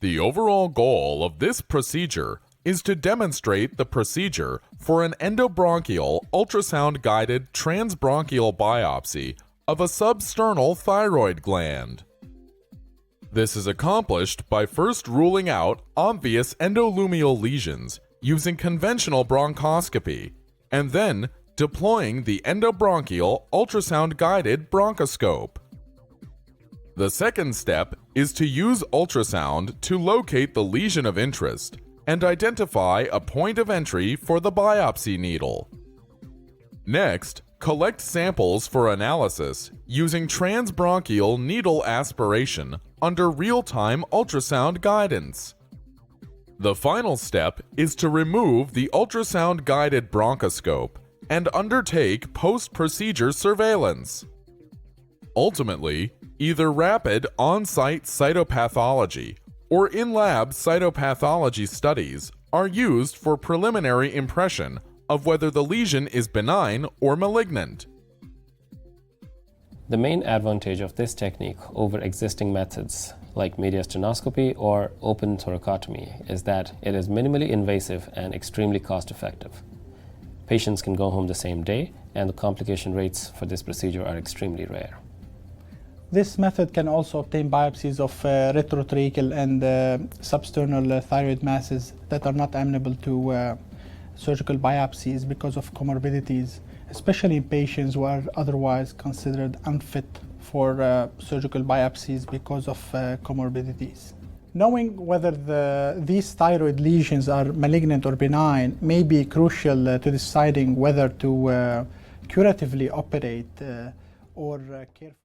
The overall goal of this procedure is to demonstrate the procedure for an endobronchial ultrasound-guided transbronchial biopsy of a substernal thyroid gland. This is accomplished by first ruling out obvious endoluminal lesions using conventional bronchoscopy, and then deploying the endobronchial ultrasound-guided bronchoscope. The second step is to use ultrasound to locate the lesion of interest and identify a point of entry for the biopsy needle. Next, collect samples for analysis using transbronchial needle aspiration under real-time ultrasound guidance. The final step is to remove the ultrasound-guided bronchoscope and undertake post-procedure surveillance. Ultimately, either rapid on-site cytopathology or in-lab cytopathology studies are used for preliminary impression of whether the lesion is benign or malignant. The main advantage of this technique over existing methods like mediastinoscopy or open thoracotomy is that it is minimally invasive and extremely cost-effective. Patients can go home the same day, and the complication rates for this procedure are extremely rare. This method can also obtain biopsies of retrosternal and substernal thyroid masses that are not amenable to surgical biopsies because of comorbidities, especially in patients who are otherwise considered unfit for surgical biopsies because of comorbidities. Knowing whether these thyroid lesions are malignant or benign may be crucial to deciding whether to curatively operate or care.